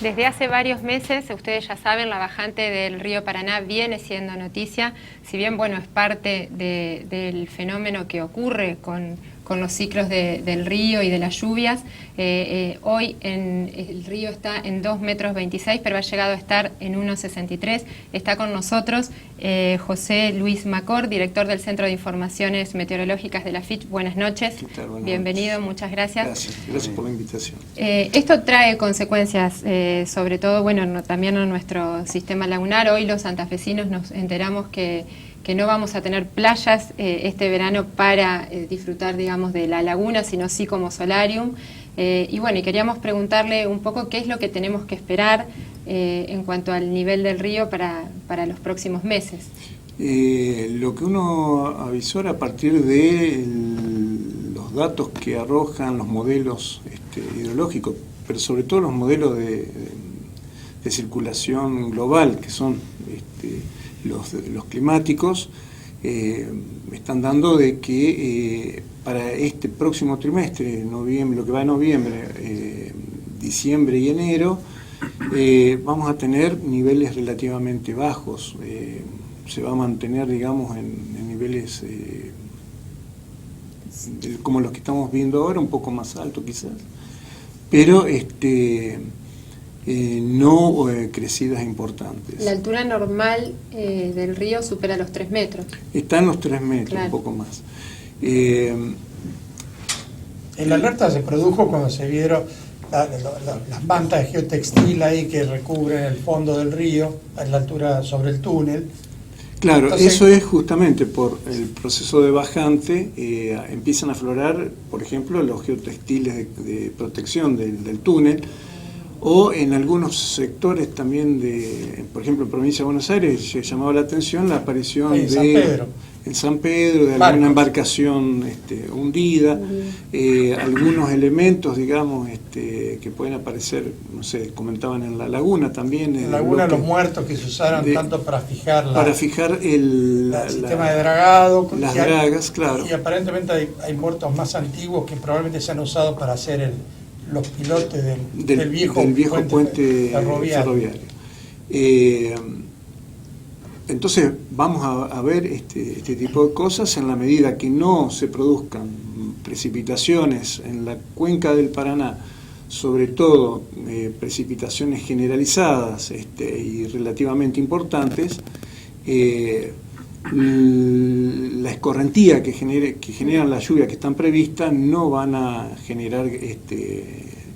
Desde hace varios meses, ustedes ya saben, la bajante del río Paraná viene siendo noticia, si bien, bueno, es parte del fenómeno que ocurre con los ciclos del río y de las lluvias. Hoy el río está en 2,26 metros, pero ha llegado a estar en 1,63. Está con nosotros José Luis Macor, director del Centro de Informaciones Meteorológicas de la FICH. Buenas noches. ¿Qué tal? Buenas Bienvenido, noches. muchas gracias. Gracias por la invitación. Esto trae consecuencias, sobre todo, bueno, también en nuestro sistema lagunar. Hoy los santafesinos nos enteramos que no vamos a tener playas este verano para disfrutar, digamos, de la laguna, sino sí como solarium. Y bueno, y queríamos preguntarle un poco qué es lo que tenemos que esperar en cuanto al nivel del río para los próximos meses. Lo que uno avisora a partir de los datos que arrojan los modelos hidrológicos, pero sobre todo los modelos de circulación global, que son los climáticos, me están dando de que para este próximo trimestre, noviembre, lo que va de noviembre, diciembre y enero, vamos a tener niveles relativamente bajos. Se va a mantener, digamos, en niveles como los que estamos viendo ahora, un poco más alto quizás, pero no crecidas importantes. La altura normal del río supera los 3 metros. Está en los 3 metros, claro, un poco más. La alerta se produjo cuando se vieron las mantas de geotextil ahí que recubren el fondo del río, a la altura sobre el túnel. Claro, entonces, eso es justamente por el proceso de bajante, empiezan a aflorar, por ejemplo, los geotextiles de protección del túnel, o en algunos sectores también por ejemplo, en provincia de Buenos Aires, se llamaba la atención la aparición en San Pedro. En San Pedro, de alguna embarcación hundida, algunos elementos, digamos, que pueden aparecer, no sé, comentaban en la laguna también. En la laguna los muertos que se usaron tanto para fijar el sistema de dragado. Las dragas, claro. Y aparentemente hay muertos más antiguos que probablemente se han usado para hacer los pilotes del viejo puente ferroviario. Entonces vamos a ver este tipo de cosas en la medida que no se produzcan precipitaciones en la cuenca del Paraná, sobre todo precipitaciones generalizadas y relativamente importantes. La escorrentía que generan las lluvias que están previstas no van a generar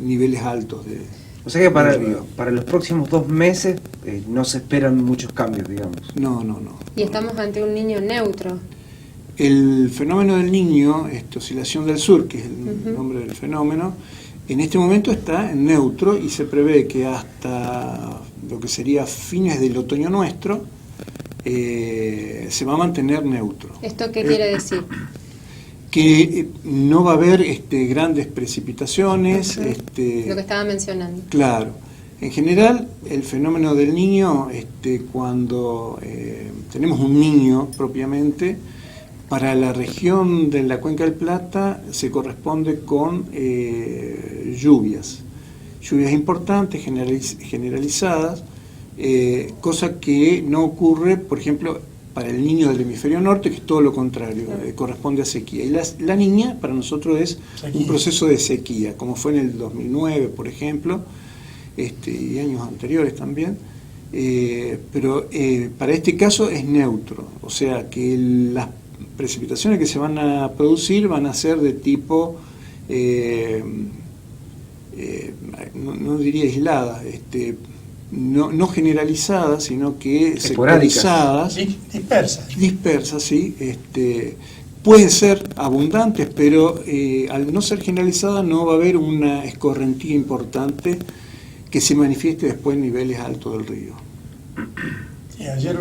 niveles altos de... O sea que para los próximos 2 meses no se esperan muchos cambios, digamos. No. Y estamos ante un niño neutro. El fenómeno del Niño, oscilación del sur, que es el nombre del fenómeno, en este momento está en neutro y se prevé que hasta lo que sería fines del otoño nuestro se va a mantener neutro. ¿Esto qué quiere decir? Que no va a haber grandes precipitaciones. Lo que estaba mencionando. Claro. En general, el fenómeno del Niño, cuando tenemos un niño propiamente, para la región de la Cuenca del Plata se corresponde con lluvias importantes, generalizadas, cosa que no ocurre, por ejemplo, para el niño del hemisferio norte, que es todo lo contrario, corresponde a sequía. Y la niña para nosotros es un proceso de sequía, como fue en el 2009, por ejemplo, y años anteriores también, pero para este caso es neutro, o sea que las precipitaciones que se van a producir van a ser de tipo, no diría aislada, no generalizadas, sino que sectorizadas, dispersas, sí, pueden ser abundantes, pero al no ser generalizadas no va a haber una escorrentía importante que se manifieste después en niveles altos del río. Sí, ayer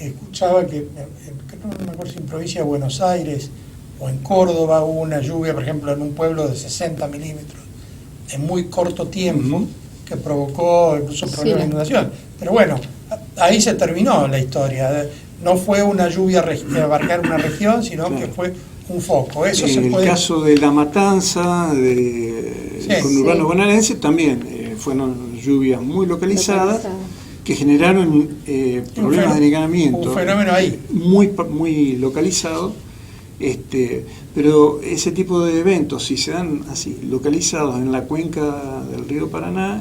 escuchaba que no me acuerdo si en provincia de Buenos Aires o en Córdoba hubo una lluvia, por ejemplo, en un pueblo de 60 milímetros en muy corto tiempo, que provocó incluso problemas de inundación. Pero bueno, ahí se terminó la historia. No fue una lluvia que abarcar una región, sino que fue un foco. Eso se puede... El caso de La Matanza, del conurbano bonaerense, también fueron lluvias muy localizadas que generaron problemas de anegamiento. Un fenómeno ahí. Muy localizado. Pero ese tipo de eventos, si se dan así, localizados en la cuenca del río Paraná,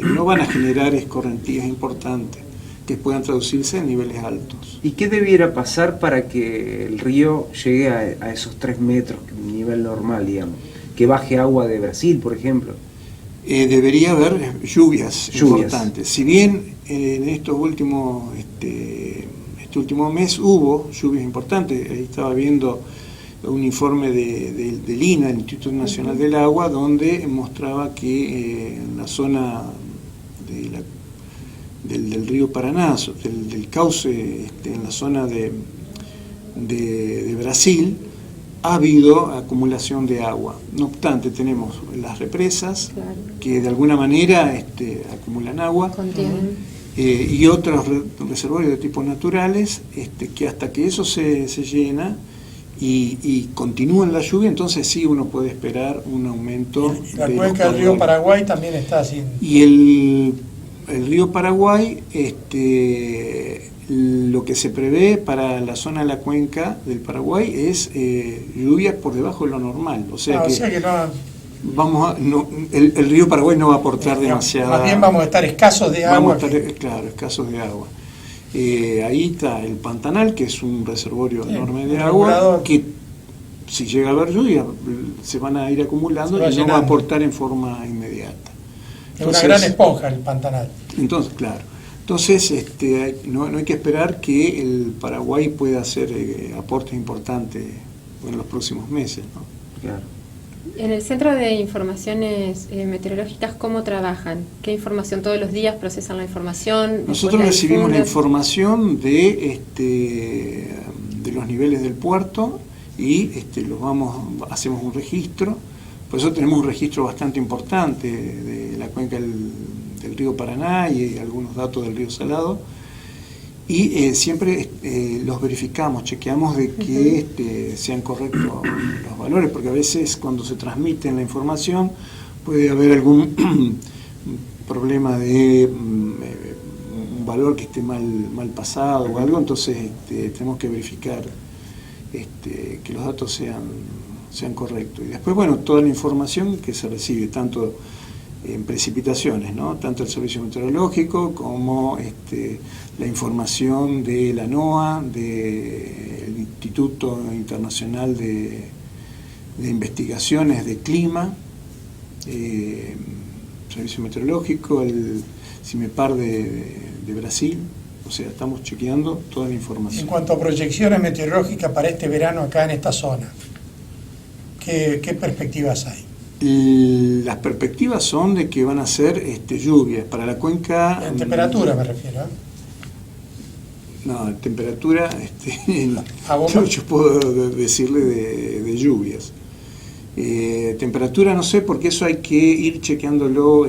no van a generar escorrentías importantes que puedan traducirse en niveles altos. ¿Y qué debiera pasar para que el río llegue a esos 3 metros, nivel normal, digamos? Que baje agua de Brasil, por ejemplo. Debería haber lluvias importantes. Si bien en estos últimos, este último mes hubo lluvias importantes, ahí estaba viendo un informe del INA, el Instituto Nacional del Agua, donde mostraba que en la zona del río Paraná, del cauce, en la zona de Brasil, ha habido acumulación de agua. No obstante, tenemos las represas, claro, que de alguna manera acumulan agua, y otros reservorios de tipo naturales, que hasta que eso se llena y continúa la lluvia, entonces sí uno puede esperar un aumento. Y la cuenca del río Paraguay también está así. Y el río Paraguay, lo que se prevé para la zona de la cuenca del Paraguay es lluvias por debajo de lo normal. O sea que no, el río Paraguay no va a aportar demasiada. Más bien vamos a estar escasos de agua. Claro, escasos de agua. Ahí está el Pantanal, que es un reservorio enorme de agua, que si llega a haber lluvia se van a ir acumulando y no va a aportar en forma inmediata. Es una gran esponja el Pantanal. Entonces, claro. Entonces, no hay que esperar que el Paraguay pueda hacer aportes importantes en los próximos meses, ¿no? Claro. En el Centro de Informaciones Meteorológicas, ¿cómo trabajan? ¿Qué información? ¿Todos los días procesan la información? Nosotros recibimos la información de los niveles del puerto y hacemos un registro. Por eso tenemos un registro bastante importante de la cuenca del río Paraná y algunos datos del río Salado. Y siempre los verificamos, chequeamos de que sean correctos los valores, porque a veces cuando se transmite la información puede haber algún problema de un valor que esté mal pasado o algo, entonces tenemos que verificar que los datos sean correctos. Y después, bueno, toda la información que se recibe, tanto en precipitaciones, ¿no? Tanto el Servicio Meteorológico como la información de la NOAA, del Instituto Internacional de Investigaciones de Clima, Servicio Meteorológico, el CIMEPAR de Brasil. O sea, estamos chequeando toda la información. En cuanto a proyecciones meteorológicas para este verano acá en esta zona, ¿qué perspectivas hay? Las perspectivas son de que van a ser lluvias para la cuenca. En temperatura me refiero. No, en temperatura yo puedo decirle de lluvias. Temperatura no sé, porque eso hay que ir chequeándolo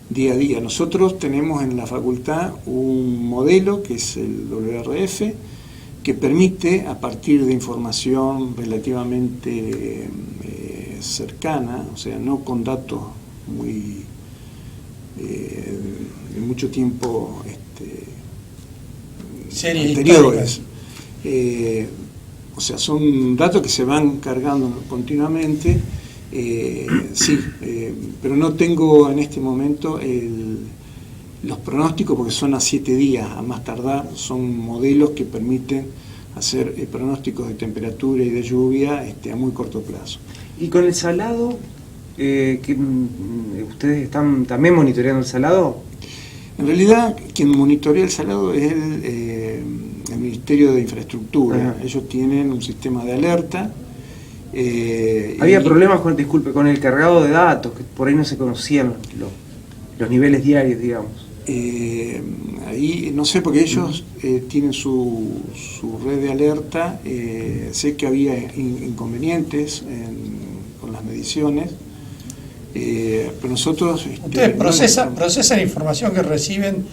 día a día. Nosotros tenemos en la facultad un modelo que es el WRF, que permite, a partir de información relativamente cercana, o sea, no con datos muy de mucho tiempo anteriores, o sea, son datos que se van cargando continuamente, sí, pero no tengo en este momento los pronósticos, porque son a 7 días a más tardar. Son modelos que permiten hacer pronósticos de temperatura y de lluvia a muy corto plazo. ¿Y con el salado, ustedes están también monitoreando el salado? En realidad, quien monitorea el salado es el Ministerio de Infraestructura. Ajá. Ellos tienen un sistema de alerta. Había problemas con el cargado de datos, que por ahí no se conocían los niveles diarios, digamos. Ahí no sé, porque ellos tienen su red de alerta. Sé que había inconvenientes con las mediciones, pero nosotros... Ustedes procesan información que reciben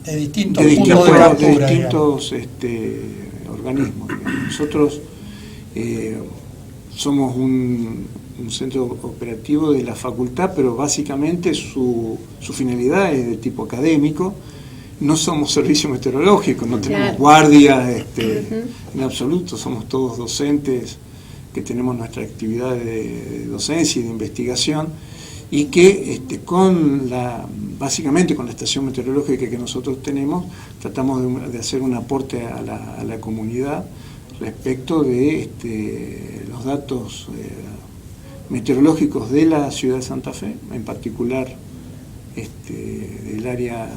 de distintos puntos de captura. De distintos organismos. Digamos. Nosotros somos un centro operativo de la facultad, pero básicamente su finalidad es de tipo académico. No somos servicio meteorológico, no tenemos guardia en absoluto, somos todos docentes que tenemos nuestra actividad de docencia y de investigación, y que básicamente con la estación meteorológica que nosotros tenemos, tratamos de hacer un aporte a la comunidad respecto de los datos meteorológicos de la ciudad de Santa Fe, en particular del área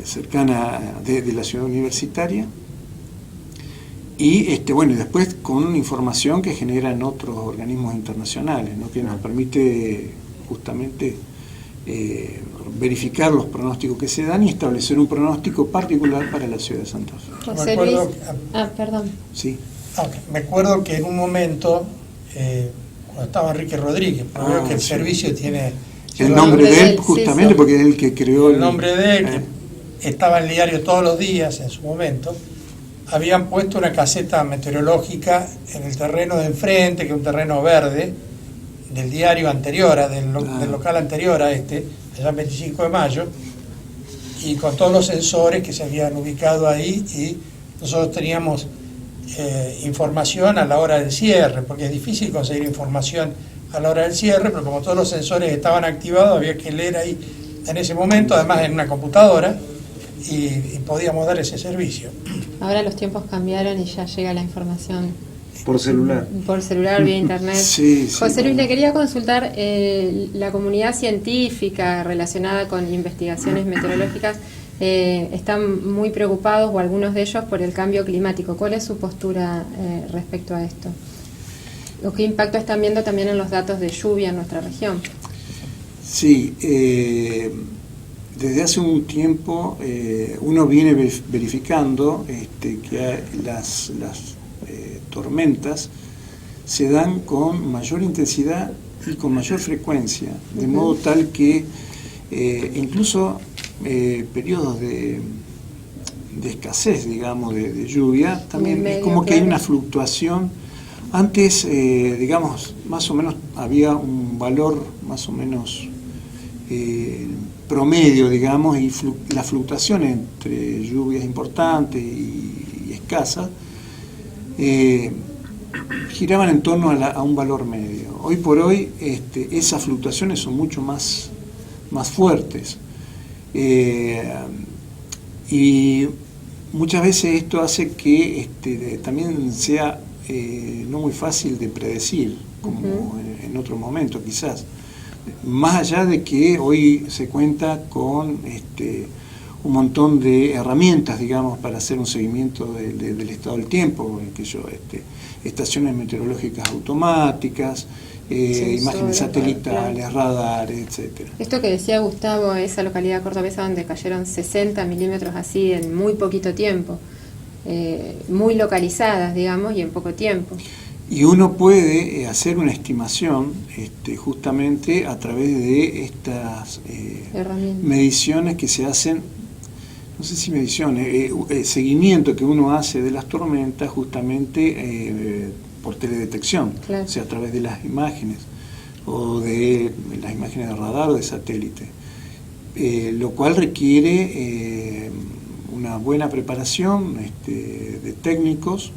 cercana de la ciudad universitaria, y bueno, después con información que generan otros organismos internacionales, ¿no? Que nos permite justamente verificar los pronósticos que se dan y establecer un pronóstico particular para la ciudad de Santa Fe. José Luis. Perdón. Sí. Me acuerdo que en un momento, cuando estaba Enrique Rodríguez, veo que el servicio tiene el nombre de él, justamente, sí, porque es el que creó el nombre de él, que estaba en el diario todos los días en su momento. Habían puesto una caseta meteorológica en el terreno de enfrente, que es un terreno verde, del diario anterior, del local anterior a allá en 25 de mayo, y con todos los sensores que se habían ubicado ahí, y nosotros teníamos información a la hora del cierre, porque es difícil conseguir información a la hora del cierre, pero como todos los sensores estaban activados, había que leer ahí en ese momento, además en una computadora, y podíamos dar ese servicio. Ahora los tiempos cambiaron y ya llega la información por celular. Por celular, vía internet. Sí, José Luis, le quería consultar, la comunidad científica relacionada con investigaciones meteorológicas están muy preocupados, o algunos de ellos, por el cambio climático. ¿Cuál es su postura respecto a esto? ¿O qué impacto están viendo también en los datos de lluvia en nuestra región? Sí, desde hace un tiempo uno viene verificando que las tormentas se dan con mayor intensidad y con mayor frecuencia, de modo tal que incluso periodos de escasez, digamos, de lluvia, también es como que hay una fluctuación. Antes, digamos, más o menos había un valor más o menos promedio, digamos, y la fluctuación entre lluvias importantes y escasas giraban en torno a un valor medio. Hoy por hoy esas fluctuaciones son mucho más fuertes, y muchas veces esto hace que también sea no muy fácil de predecir, como en otro momento quizás. Más allá de que hoy se cuenta con un montón de herramientas, digamos, para hacer un seguimiento del estado del tiempo, estaciones meteorológicas automáticas, imágenes satelitales, claro, radares, etcétera. Esto que decía Gustavo, esa localidad cordobesa donde cayeron 60 milímetros así en muy poquito tiempo, muy localizadas, digamos, y en poco tiempo. Y uno puede hacer una estimación justamente a través de estas mediciones que se hacen, no sé si mediciones, seguimiento que uno hace de las tormentas justamente por teledetección, claro, o sea, a través de las imágenes, o de las imágenes de radar o de satélite, lo cual requiere una buena preparación de técnicos,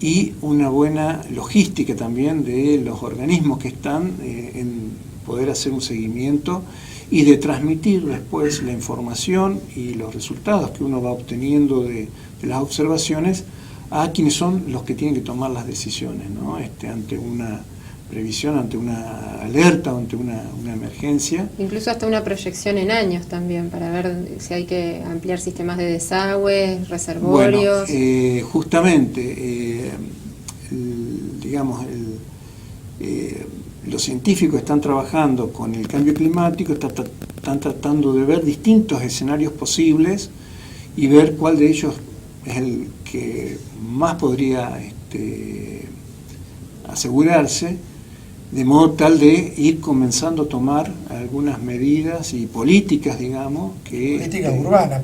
y una buena logística también de los organismos que están en poder hacer un seguimiento y de transmitir después la información y los resultados que uno va obteniendo de las observaciones a quienes son los que tienen que tomar las decisiones, ¿no? Ante una previsión, ante una alerta, ante una emergencia. Incluso hasta una proyección en años también, para ver si hay que ampliar sistemas de desagües, reservorios. Bueno, justamente, digamos, los científicos están trabajando con el cambio climático, están tratando de ver distintos escenarios posibles y ver cuál de ellos es el que más podría asegurarse, de modo tal de ir comenzando a tomar algunas medidas y políticas, digamos, que... Políticas urbanas,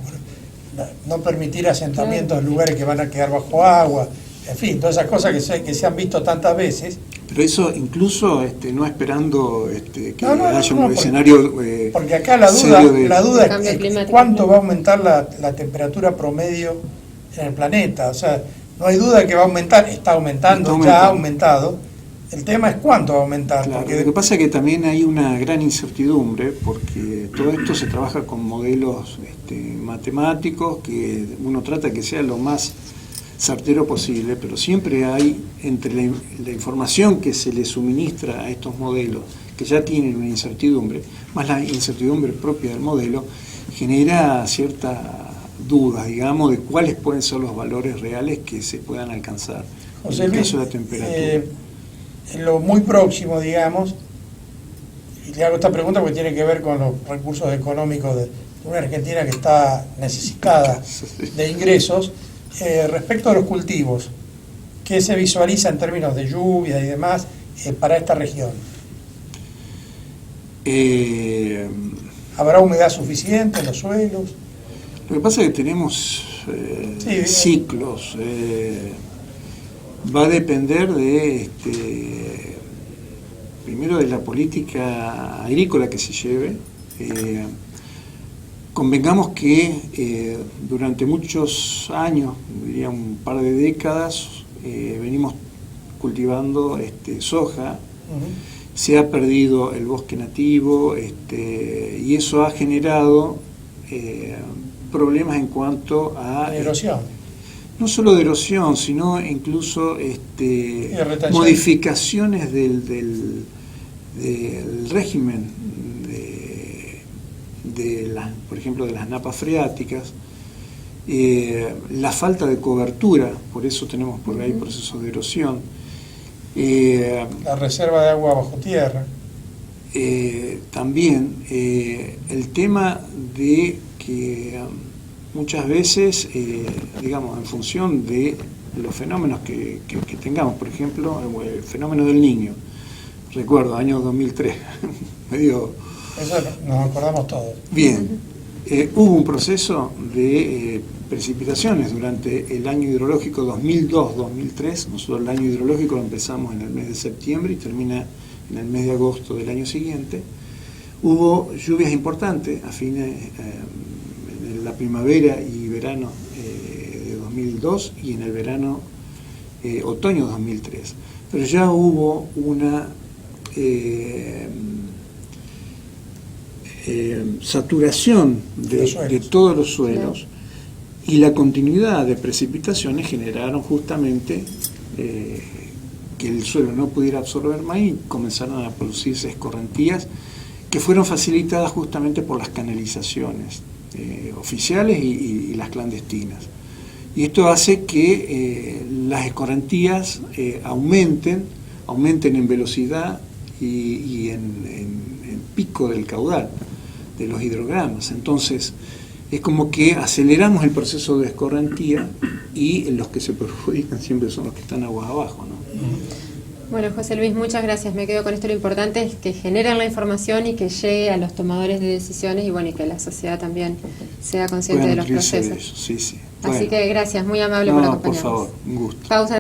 no permitir asentamientos en lugares que van a quedar bajo agua, En fin, todas esas cosas que se han visto tantas veces. Pero eso incluso no esperando que No, haya un porque, escenario porque acá la duda cambio es climático. cuánto va a aumentar la temperatura promedio en el planeta. O sea, no hay duda que va a aumentar, está aumentando, ya ha aumentado. El tema es cuánto va a aumentar. Claro, porque lo que pasa es que también hay una gran incertidumbre porque todo esto se trabaja con modelos matemáticos que uno trata que sea lo más certero posible, pero siempre hay entre la información que se le suministra a estos modelos, que ya tienen una incertidumbre, más la incertidumbre propia del modelo, genera cierta duda, digamos, de cuáles pueden ser los valores reales que se puedan alcanzar José en el Luis, caso de la temperatura. En lo muy próximo, digamos, y le hago esta pregunta porque tiene que ver con los recursos económicos de una Argentina que está necesitada de ingresos, respecto a los cultivos, ¿qué se visualiza en términos de lluvia y demás para esta región? ¿Habrá humedad suficiente en los suelos? Lo que pasa es que tenemos ciclos. Va a depender de primero de la política agrícola que se lleve. Convengamos que durante muchos años, diría un par de décadas, venimos cultivando soja. Se ha perdido el bosque nativo y eso ha generado problemas en cuanto a erosión. No solo de erosión, sino incluso modificaciones del régimen por ejemplo, de las napas freáticas, la falta de cobertura, por eso tenemos por ahí procesos de erosión. La reserva de agua bajo tierra. También el tema de que muchas veces, digamos, en función de los fenómenos que tengamos, por ejemplo, el fenómeno del Niño, recuerdo, año 2003, medio... Eso nos acordamos todos. Bien, hubo un proceso de precipitaciones durante el año hidrológico 2002-2003. Nosotros el año hidrológico lo empezamos en el mes de septiembre y termina en el mes de agosto del año siguiente. Hubo lluvias importantes a fines en la primavera y verano de 2002 y en el verano, otoño 2003. Pero ya hubo una saturación de todos los suelos y la continuidad de precipitaciones generaron justamente que el suelo no pudiera absorber más y comenzaron a producirse escorrentías que fueron facilitadas justamente por las canalizaciones oficiales y las clandestinas. Y esto hace que las escorrentías aumenten en velocidad y en pico del caudal de los hidrogramas. Entonces, es como que aceleramos el proceso de escorrentía y los que se perjudican siempre son los que están aguas abajo, ¿no? Bueno, José Luis, muchas gracias. Me quedo con esto. Lo importante es que generen la información y que llegue a los tomadores de decisiones y bueno, y que la sociedad también sea consciente de los procesos. Sí, sí. Así que gracias, muy amable por acompañarnos. Por favor, un gusto. Pausa.